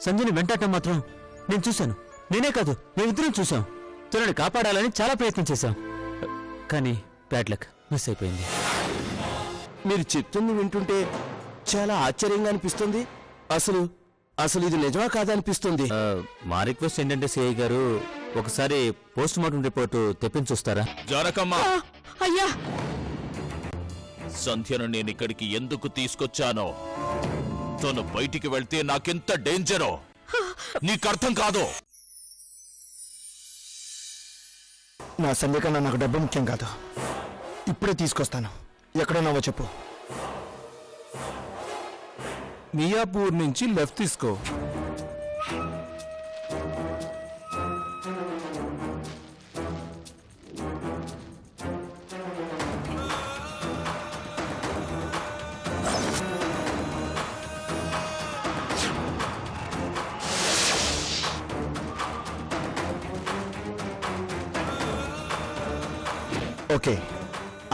సంధ్యని వెంటాడటం మాత్రం నేను చూశాను. నేనే కాదు, మేమిద్దరం చూసాం. తనని కాపాడాలని చాలా ప్రయత్నం చేశాం. కానీ బ్యాడ్ లక్ మిస్ అయిపోయింది. మీరు చెప్తుంది వింటుంటే చాలా ఆశ్చర్యంగా అనిపిస్తుంది. అసలు ఇది నిజమా కాదా అనిపిస్తుంది. మా రిక్వెస్ట్ ఏంటంటే సిఐ గారు, ఒకసారి పోస్ట్ మార్టం రిపోర్టు తెప్పించొస్తారా? జానకమ్మా, అయ్యా, సంధ్యను నేనిక్కడికి ఎందుకు తీసుకొచ్చానో, తను బయటికి వెళ్తే నాకెంత డేంజరో నీకర్థం కాదు. నా సంధ్య కన్నా నాకు డబ్బు ముఖ్యం కాదు. ఇప్పుడే తీసుకొస్తాను. ఎక్కడున్నావో చెప్పు. మియాపూర్ నుంచి లెఫ్ట్ తీసుకో. ఓకే,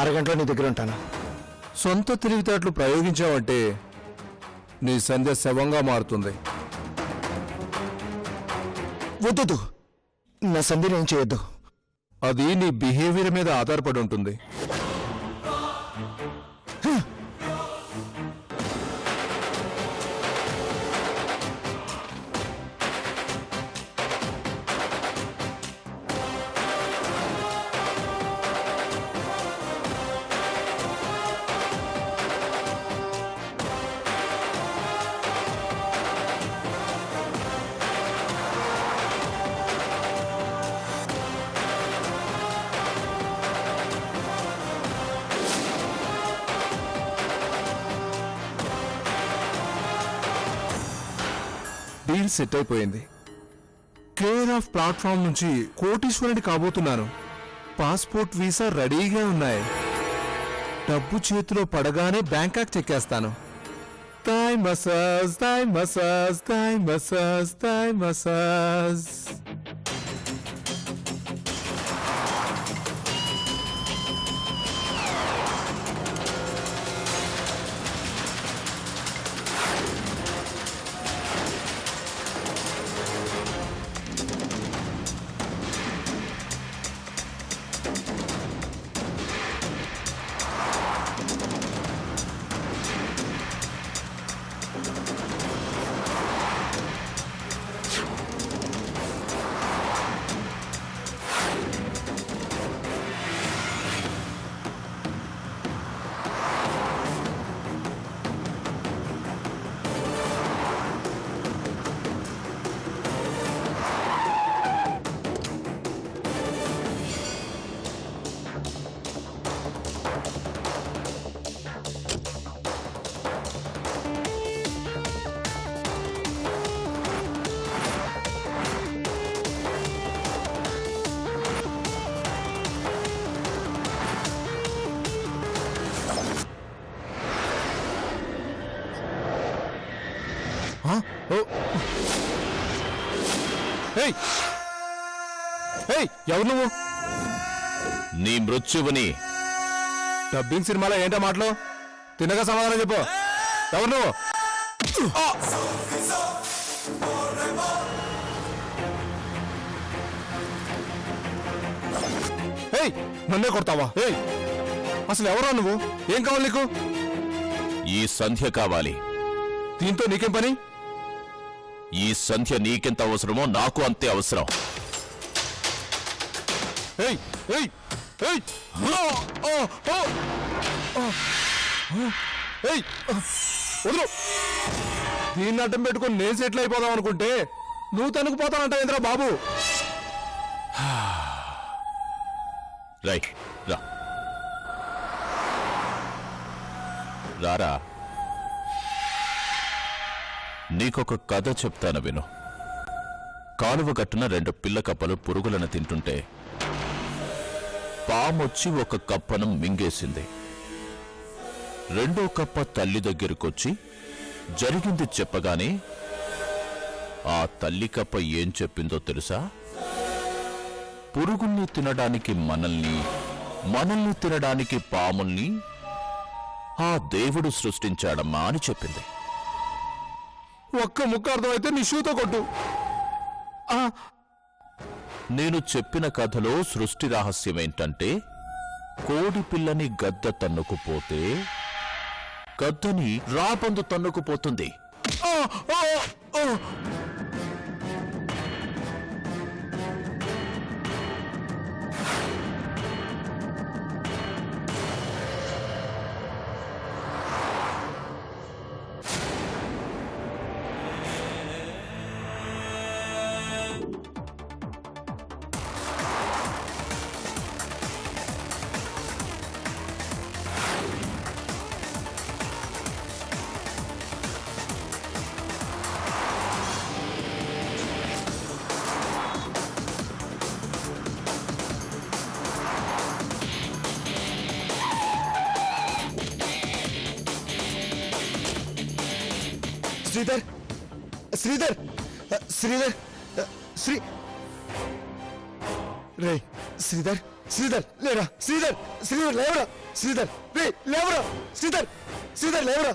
అరగంటలో నీ దగ్గర ఉంటాను. సొంత తెలివితేటలు ప్రయోగించావంటే నీ సంధ్య శవంగా మారుతుంది. వద్దు, నా సంధ్యను ఏం చేయొద్దు. అది నీ బిహేవియర్ మీద ఆధారపడి ఉంటుంది. డీల్ సెట్ అయిపోయింది. కేర్ ఆఫ్ ప్లాట్ఫామ్ నుంచి కోటీశ్వరుని కాబోతున్నాను. పాస్పోర్ట్ వీసా రెడీగా ఉన్నాయి. డబ్బు చేతిలో పడగానే బ్యాంకాక్ చెక్కేస్తాను. Thai massage, Thai massage, Thai massage, Thai massage. ఎవరు నువ్వు? నీ మృత్యువుని. డబ్బింగ్ సినిమాలో ఏంటో మాటలు? తిన్నగా సమాధానం చెప్పు. ఎవరు నువ్వు? నన్నే కొడతావా? అసలు ఎవరో నువ్వు? ఏం కావాలి నీకు? ఈ సంధ్య కావాలి. దీంతో నీకేం పని? ఈ సంధ్య నీకెంత అవసరమో నాకు అంతే అవసరం. దీన్ని అడ్డం పెట్టుకుని నేను సెటిల్ అయిపోదాం అనుకుంటే నువ్వు తనుకుపోతానంట ఏంద్రా బాబు? రైట్, రారా. నీకొక కథ చెప్తాను విను. కాలువ గట్టున 2 పిల్ల కప్పలు పురుగులను తింటుంటే పామొచ్చి ఒక కప్పను మింగేసింది. రెండో కప్ప తల్లి దగ్గరకొచ్చి జరిగింది చెప్పగానే ఆ తల్లి కప్ప ఏం చెప్పిందో తెలుసా? పురుగుల్ని తినడానికి మనల్ని తినడానికి పాముల్ని ఆ దేవుడు సృష్టించాడమ్మా అని చెప్పింది. ఒక్క ముక్క అర్థమైతే నీ షూతో కొట్టు. నేను చెప్పిన కథలో సృష్టి రహస్యమేంటంటే కోడి పిల్లని గద్ద తన్నుకుపోతే గద్దని రాబందు తన్నుకుపోతుంది. శ్రీధర్ శ్రీధర్ శ్రీధర్ శ్రీ రే శ్రీధర్ శ్రీధర్ లేరా శ్రీధర్ శ్రీధర్ లేవరా శ్రీధర్ రే లేవరా శ్రీధర్ శ్రీధర్ లేవరా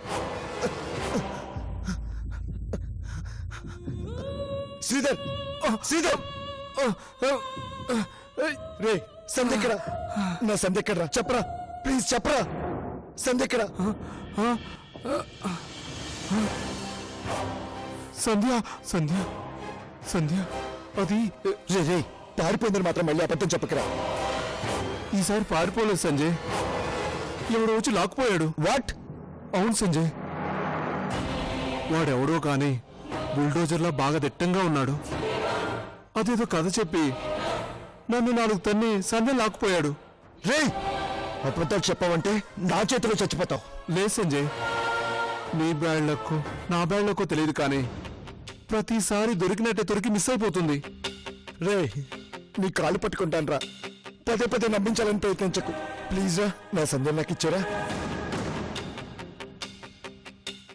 శ్రీధర్ శ్రీధర్ రే సందెక్కడా నా సందెక్కడరా చెప్పరా ప్లీజ్ చెప్పరా సందెక్కడా సంధ్య సంధ్య సంధ్య అది రే రే పారిపోయిందని మాత్రం మళ్ళీ అబద్ధం చెప్పకరా. ఈసారి పారిపోలేదు సంజయ్, ఎవడో వచ్చి లాక్కుపోయాడు. వాట్? అవును సంజయ్, వాడెవడో కానీ బుల్డోజర్లా బాగా దిట్టంగా ఉన్నాడు. అదేదో కథ చెప్పి నన్ను 4 తన్ని సంధ్య లాక్కుపోయాడు. రే అబద్ధాలు చెప్పావంటే నా చేతిలో చచ్చిపోతావు. లేదు సంజయ్, నీ బ్యాడ్ లక్కో నా బ్యాడ్ లక్కో తెలియదు కానీ ప్రతిసారి దొరికినట్టే దొరికి మిస్ అయిపోతుంది. రే నీ కాలు పట్టుకుంటాను రా, పదే పదే నమ్మించాలని ప్రయత్నించకు ప్లీజ్ రా. నా సందేహం నాకు ఇచ్చారా?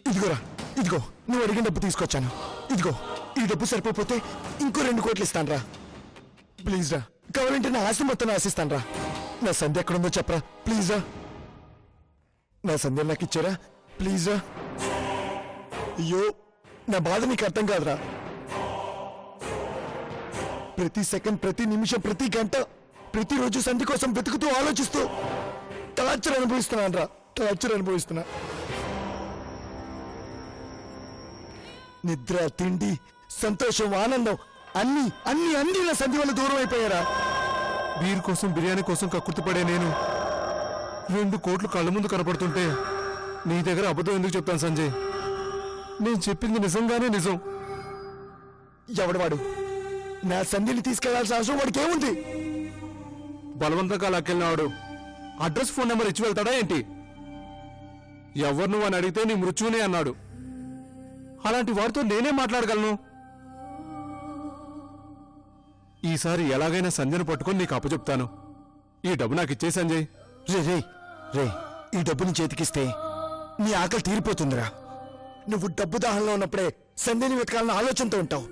ఇదిగోరా, ఇదిగో నువ్వు అడిగిన డబ్బు తీసుకొచ్చాను. ఇదిగో ఈ డబ్బు సరిపోతే ఇంకో 2 కోట్లు ఇస్తాను రా. ప్లీజ్ రా, కావాలంటే నా ఆస్తి మొత్తం ఆశిస్తాను రా. నా సంధ్య ఎక్కడుందో చెప్పరా ప్లీజ్ రా. నా సందేహం నాకు ఇచ్చారా ప్లీజ్ రా. అయ్యో నా బాధ నీకు అర్థం కాదురా. ప్రతి సెకండ్, ప్రతి నిమిషం, ప్రతి గంట, ప్రతిరోజు సంధి కోసం వెతుకుతూ ఆలోచిస్తూ టార్చర్ అనుభవిస్తున్నాను రా, టార్చర్ అనుభవిస్తున్నా. నిద్ర, తిండి, సంతోషం, ఆనందం అన్ని అన్ని అన్ని నా సంధి వల్ల దూరం అయిపోయారా. బీర్ కోసం బిర్యానీ కోసం కక్కుర్తిపడే నేను 2 కోట్లు కళ్ళ ముందు కనపడుతుంటే నీ దగ్గర అబద్ధం ఎందుకు చెప్తాను సంజయ్? నేను చెప్పింది నిజంగానే నిజం. ఎవడవాడు? నా సంధిని తీసుకెళ్లాల్సిన అవసరం వాడికి ఏముంది? బలవంతంగా లాక్కెళ్ళినవాడు అడ్రస్, ఫోన్ నెంబర్ ఇచ్చి వెళ్తాడా ఏంటి? ఎవరు నువ్వు అని అడిగితే నీ మృత్యువునే అన్నాడు. అలాంటి వాడితో నేనే మాట్లాడగలను. ఈసారి ఎలాగైనా సంధ్యను పట్టుకొని నీకు అప్పచెప్తాను. ఈ డబ్బు నాకు ఇచ్చే సంజయ్. రే రే రే ఈ డబ్బుని చేతికిస్తే నీ ఆకలి తీరిపోతుందిరా. నువ్వు డబ్బు దాహంలో ఉన్నప్పుడే సంధ్యని వెతకాలన్న ఆలోచనతో ఉంటావు.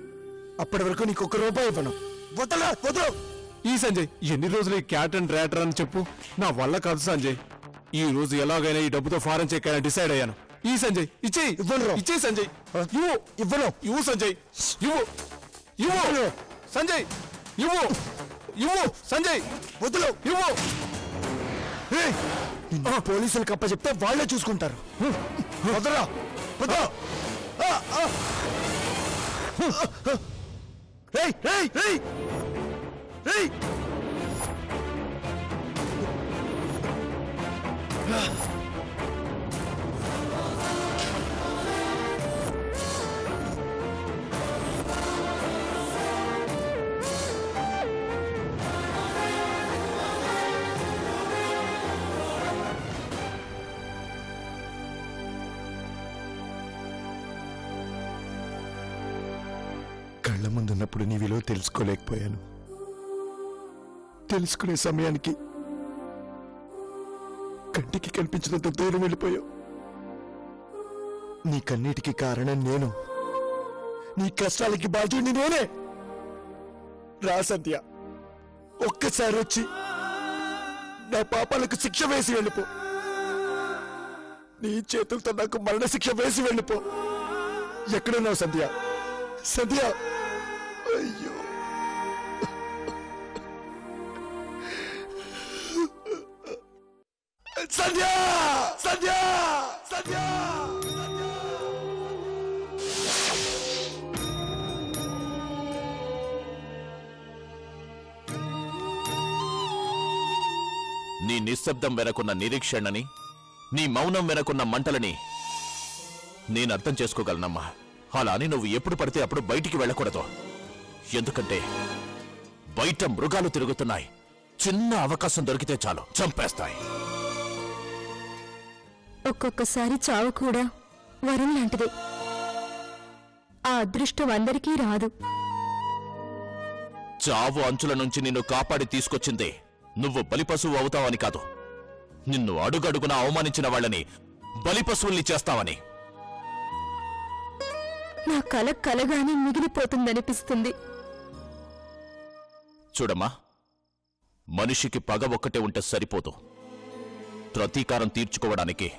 అప్పటి వరకు నీకు 1 రూపాయి ఇవ్వను. వదలా వదలు. ఈ సంజయ్ ఎన్ని రోజులు ఈ క్యాట్ అండ్ ర్యాటర్ అని చెప్పు, నా వల్ల కాదు సంజయ్. ఈ రోజు ఎలాగైనా ఈ డబ్బుతో ఫారెన్ చెక్ అయినా డిసైడ్ అయ్యాను. ఈ సంజయ్ ఇచ్చేయి. ఇవ్వను. ఇచ్చేయి సంజయ్. ఇవ్వు. ఇవ్వను. ఇవ్వు సంజయ్. ఇవ్వు. ఇవ్వు సంజయ్. ఇవ్వు. ఇవ్వు సంజయ్. వదలు. ఇవ్వు. పోలీసులకు అప్పచెప్తే వాళ్ళే చూసుకుంటారు. వదరా వదరా. రేయ్ రేయ్ రేయ్ రేయ్. కళ్ళ ముందున్నప్పుడు నీ విలువ తెలుసుకోలేకపోయాను. తెలుసుకునే సమయానికి కంటికి కనిపించినంత దూరం వెళ్ళిపోయావు. నీ కన్నీటికి కారణం నేను, నీ కష్టాలకి బాధ్యుడిని నేనే. రా సంధ్య, ఒక్కసారి వచ్చి నా పాపాలకు శిక్ష వేసి వెళ్ళిపో. నీ చేతులతో నాకు మరణ శిక్ష వేసి వెళ్ళిపో. ఎక్కడున్నావు సంధ్య? సంధ్య, అయ్యో సంధ్య, సంధ్య, సంధ్య. నీ నిశ్శబ్దం వెనకున్న నిరీక్షణని, నీ మౌనం వెనకున్న మంటలని నేను అర్థం చేసుకోగలనమ్మా. అలా అని నువ్వు ఎప్పుడు పడితే అప్పుడు బయటికి వెళ్ళకూడదు. ఎందుకంటే బయట మృగాలు తిరుగుతున్నాయి. చిన్న అవకాశం దొరికితే చాలు చంపేస్తాయి. ఒక్కొక్కసారి చావు కూడా వరం లాంటిదే. ఆ అదృష్టం అందరికీ రాదు. చావు అంచుల నుంచి నిన్ను కాపాడి తీసుకొచ్చిందే నువ్వు బలిపశువు అవుతావని కాదు, నిన్ను అడుగడుగునా అవమానించిన వాళ్ళని బలిపశువుల్ని చేస్తావని. నా కల కలగానే మిగిలిపోతుందనిపిస్తుంది. చూడమ్మా, మనిషికి పగ ఒక్కటే ఉంటే సరిపోదు. ప్రతీకారం తీర్చుకోవడానికి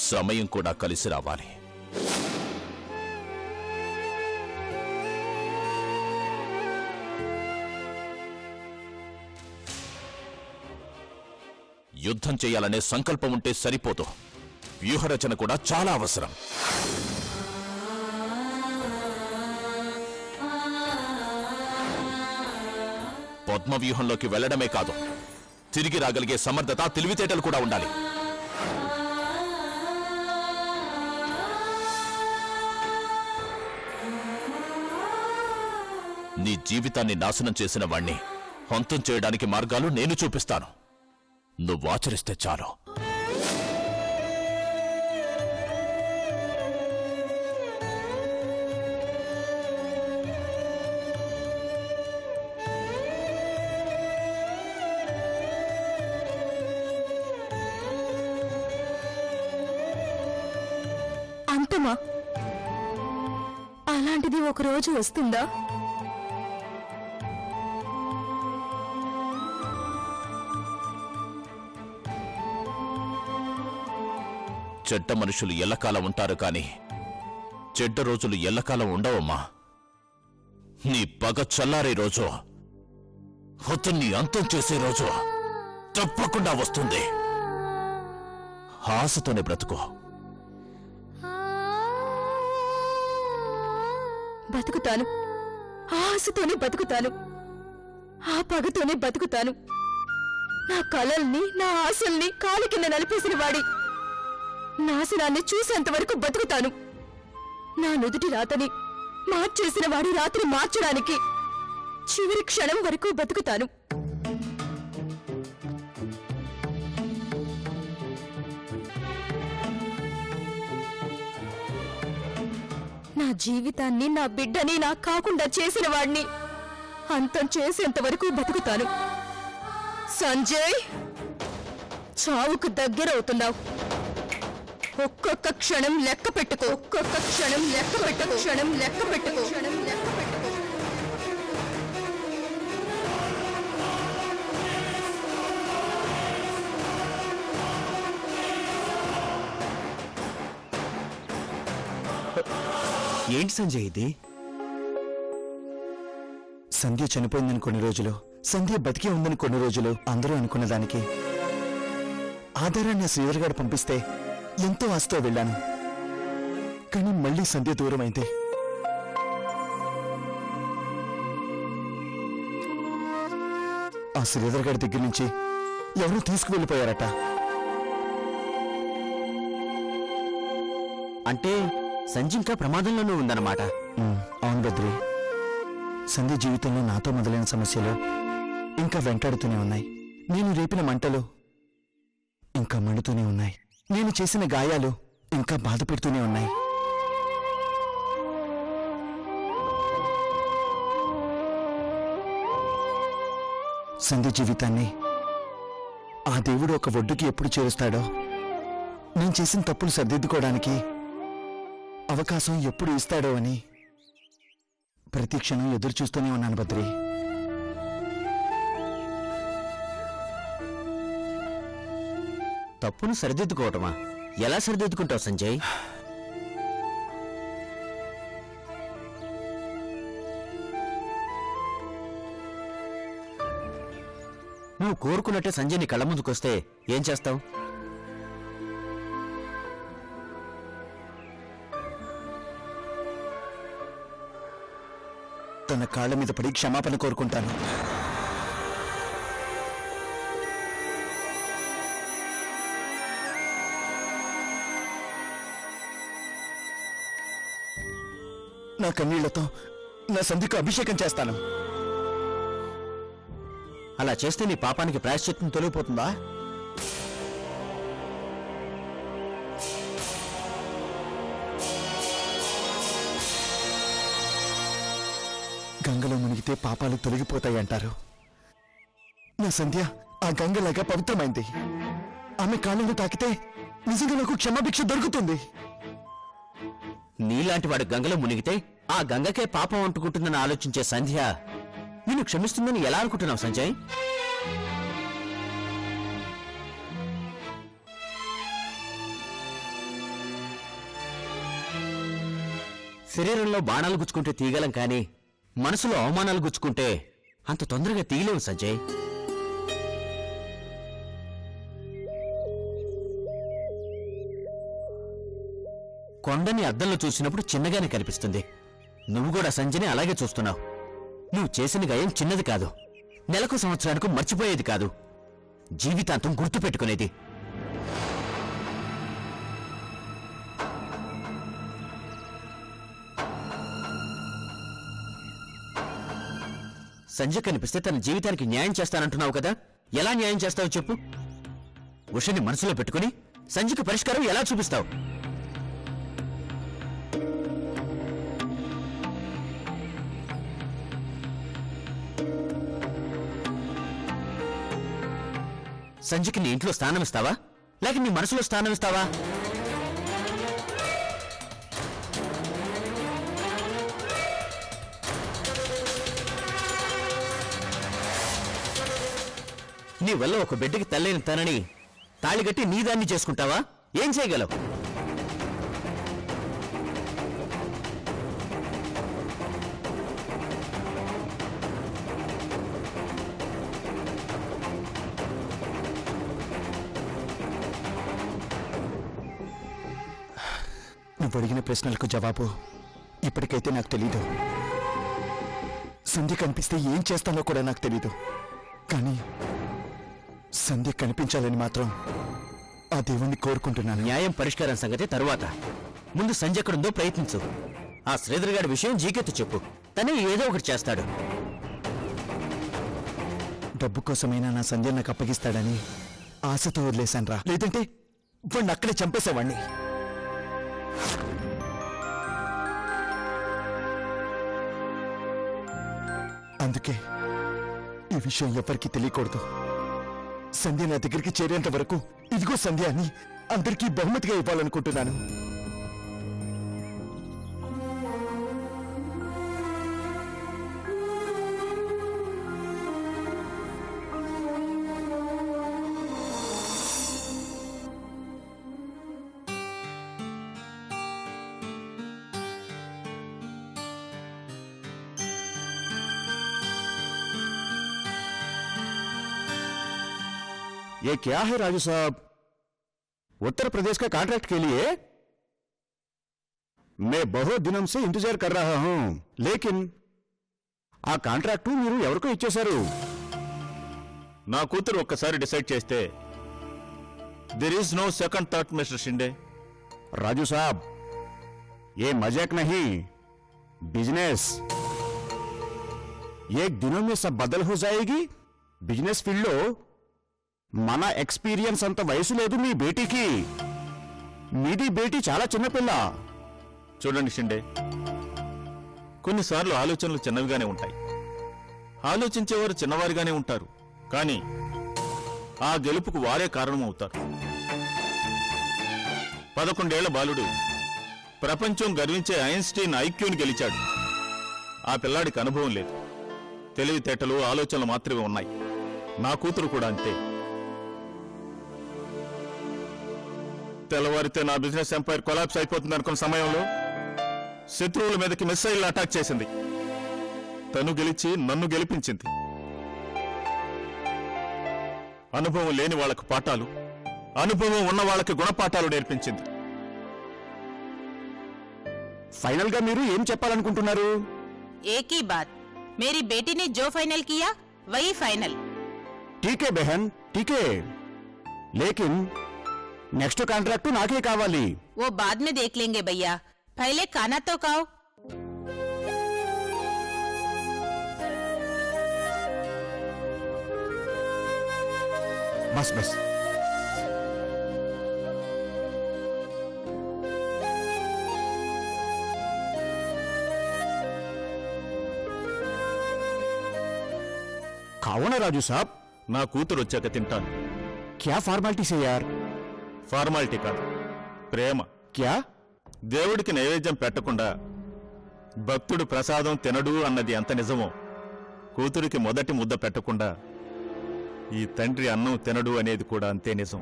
సమయం కూడా కలిసి రావాలి. యుద్ధం చేయాలనే సంకల్పం ఉంటే సరిపోదు, వ్యూహరచన కూడా చాలా అవసరం. పద్మవ్యూహంలోకి వెళ్లడమే కాదు, తిరిగి రాగలిగే సమర్థత, తెలివితేటలు కూడా ఉండాలి. నీ జీవితాన్ని నాశనం చేసిన వాణ్ణి అంతం చేయడానికి మార్గాలు నేను చూపిస్తాను. నువ్వు ఆచరిస్తే చాలు. అంతమా? అలాంటిది ఒకరోజు వస్తుందా? చెడ్డ మనుషులు ఎల్లకాలం ఉంటారు కాని చెడ్డ రోజులు ఎల్లకాలం ఉండవమ్మా. నీ పగ చల్లారే రోజు, అతన్ని అంతం చేసే రోజు తప్పకుండా వస్తుంది. ఆశతోనే బ్రతుకు. బతుకుతాను, ఆశతోనే బతుకుతాను, ఆ పగతోనే బతుకుతాను. నా కలల్ని, నా ఆశల్ని కాలి కింద నలిపేసిన వాడి నాశనాన్ని చూసేంత వరకు బతుకుతాను. నా నుదుటి రాతని మార్చేసిన వాడి రాత్రి మార్చడానికి చివరి క్షణం వరకు బతుకుతాను. నా జీవితాన్ని, నా బిడ్డని నా కాకుండా చేసిన వాడిని అంతం చేసేంత వరకు బతుకుతాను. సంజయ్, చావుకు దగ్గరవుతున్నావు. ఒక్కొక్క క్షణం లెక్క పెట్టుకో, ఒక్కొక్క క్షణం లెక్క పెట్టుకో, క్షణం లెక్క పెట్టుకో, క్షణం లెక్క పెట్టుకో. ఏంటి సంజయ్ ఇది? సంధ్య చనిపోయిందని కొన్ని రోజులు, సంధ్య బతికే ఉందని కొన్ని రోజులు అందరూ అనుకున్న దానికి ఆధారాన్ని శ్రీధర్గాడు పంపిస్తే ఎంతో ఆశతో వెళ్ళాను. కానీ మళ్ళీ సంధ్య దూరమైంది. ఆ శ్రీధర్గాడి దగ్గర నుంచి ఎవరో తీసుకువెళ్ళిపోయారట. అంటే సంజయ్ ఇంకా ప్రమాదంలోనూ ఉందన్నమాట. అవును బద్రి, సంధ్య జీవితంలో నాతో మొదలైన సమస్యలు ఇంకా వెంటాడుతూనే ఉన్నాయి. నేను రేపిన మంటలు ఇంకా మండుతూనే ఉన్నాయి. నేను చేసిన గాయాలు ఇంకా బాధ పెడుతూనే ఉన్నాయి. సంధ్య జీవితాన్ని ఆ దేవుడు ఒక ఒడ్డుకి ఎప్పుడు చేరుస్తాడో, నేను చేసిన తప్పులు సర్దిద్దుకోవడానికి అవకాశం ఎప్పుడు ఇస్తాడో అని ప్రతి క్షణం ఎదురు చూస్తూనే ఉన్నాను బద్రి. తప్పును సరిదిద్దుకోవటమా? ఎలా సరిదిద్దుకుంటావు సంజయ్? నువ్వు కోరుకున్నట్టే సంజయ్ నీ కళ్ళ ముందుకొస్తే ఏం చేస్తావు? తన కాళ్ళ మీద పడి క్షమాపణ కోరుకుంటాను. నా కన్నీళ్లతో నా సంధికి అభిషేకం చేస్తాను. అలా చేస్తే నీ పాపానికి ప్రాయశ్చిత్తం తొలగిపోతుందా? గంగలో మునిగితే పాపాలు తొలగిపోతాయంటారు. నా సంధ్య ఆ గంగలాగా పవిత్రమైంది. ఆమె కాళ్ళను తాకితే నిజంగా నాకు క్షమాభిక్ష దొరుకుతుంది. నీలాంటి వాడు గంగలో మునిగితే ఆ గంగకే పాపం అంటుకుంటుందని ఆలోచించే సంధ్య నిన్ను క్షమిస్తుందని ఎలా అనుకుంటున్నావు సంజయ్? శరీరంలో బాణాలు గుచ్చుకుంటే తీయగలం కానీ మనసులో అవమానాలు గుచ్చుకుంటే అంత తొందరగా తీయలేవు సంజయ్. కొండని అద్దంలో చూసినప్పుడు చిన్నగానే కనిపిస్తుంది. నువ్వు కూడా సంజయ్ని అలాగే చూస్తున్నావు. నువ్వు చేసిన గాయం చిన్నది కాదు, నెలకు సంవత్సరానికి మర్చిపోయేది కాదు, జీవితాంతం గుర్తుపెట్టుకునేది. సంజయ్ కనిపిస్తే తన జీవితానికి న్యాయం చేస్తానంటున్నావు కదా, ఎలా న్యాయం చేస్తావో చెప్పు. ఉషని మనసులో పెట్టుకుని సంజయ్కి పరిష్కారం ఎలా చూపిస్తావు? సంజయ్కి నీ ఇంట్లో స్థానం ఇస్తావా, లేక నీ మనసులో స్థానం ఇస్తావా? నీ వల్ల ఒక బిడ్డకి తల్లైన తనని తాళిగట్టి నీ దాన్ని చేసుకుంటావా? ఏం చేయగలవు? నువ్వు అడిగిన ప్రశ్నలకు జవాబు ఇప్పటికైతే నాకు తెలీదు. సంధ్య కనిపిస్తే ఏం చేస్తానో కూడా నాకు తెలీదు. కానీ సంధ్య కనిపించాలని మాత్రం ఆ దేవుణ్ణి కోరుకుంటున్నాను. న్యాయం పరిష్కారం సంగతి తరువాత, ముందు సంజయ్ ఎక్కడుందో ప్రయత్నించు. ఆ శ్రీధర్ గారి విషయం జీకెత్తు చెప్పు, తనే ఏదో ఒకటి చేస్తాడు. డబ్బు కోసమైనా నా సంధ్య నాకు అప్పగిస్తాడని ఆశతో వదిలేశాను రా. లేదంటే వాడిని అక్కడే చంపేసేవాణ్ణి. అందుకే ఈ విషయం ఎవరికి తెలియకూడదు. సంధ్య నా దగ్గరికి చేరేంత వరకు ఇదిగో సంధ్య అని అందరికీ బహుమతిగా ఇవ్వాలనుకుంటున్నాను. ये क्या है राजू साहब? उत्तर प्रदेश का कॉन्ट्रैक्ट के लिए मैं बहुत दिनों से इंतजार कर रहा हूं, लेकिन ఆ కాంట్రాక్టు మీరు ఎవరికో ఇచ్చేశారు. నా కూతురు ఒక్కసారి డిసైడ్ చేస్తే there is no second thought mister Shinde. Raju sahab, ये मजाक नहीं, बिजनेस. एक दिनों में सब बदल हो जाएगी. बिजनेस फील्ड లో మన ఎక్స్పీరియన్స్ అంత వయసు లేదు మీ బేటీకి. మీది బేటీ చాలా చిన్నపిల్ల. చూడండి షిండే, కొన్నిసార్లు ఆలోచనలు చిన్నవిగానే ఉంటాయి, ఆలోచించేవారు చిన్నవారిగానే ఉంటారు. కానీ ఆ గెలుపుకు వారే కారణమవుతారు. 11 ఏళ్ల బాలుడు ప్రపంచం గర్వించే ఐన్స్టీన్ ఐక్యూని గెలిచాడు. ఆ పిల్లాడికి అనుభవం లేదు, తెలివితేటలు ఆలోచనలు మాత్రమే ఉన్నాయి. నా కూతురు కూడా అంతే. తెల్లవారితే నా బిజినెస్ ఎంపైర్ కొలాప్స్ అయిపోతుంది అనుకున్న సమయంలో శత్రువుల మీదకి మిస్సైల్ అటాక్ చేసింది. తను గెలిచి నన్ను గెలిపించింది. అనుభవం లేని వాళ్ళకు పాఠాలు, అనుభవం ఉన్న వాళ్ళకి గుణపాఠాలు నేర్పించింది. ఫైనల్ గా మీరు ఏం చెప్పాలనుకుంటున్నారు? एक ही बात, मेरी बेटी ने जो फाइनल किया वही फाइनल. టీకే బెహన్ టీకే, లేకిన్ నెక్స్ట్ కాంట్రాక్ట్ నాకే కావాలి. वो बाद में देख लेंगे भैया, पहले खाना तो खाओ. Bus bus. కావున రాజు సాబ్, నా కూతురు వచ్చాక తింటాను. క్యా ఫార్మాలిటీస్ యార్? ఫార్మాలిటీ కాదు, ప్రేమ. క్యా? దేవుడికి నైవేద్యం పెట్టకుండా భక్తుడు ప్రసాదం తినడు అన్నది ఎంత నిజమో, కూతురికి మొదటి ముద్ద పెట్టకుండా ఈ తండ్రి అన్నం తినడు అనేది కూడా అంతే నిజం.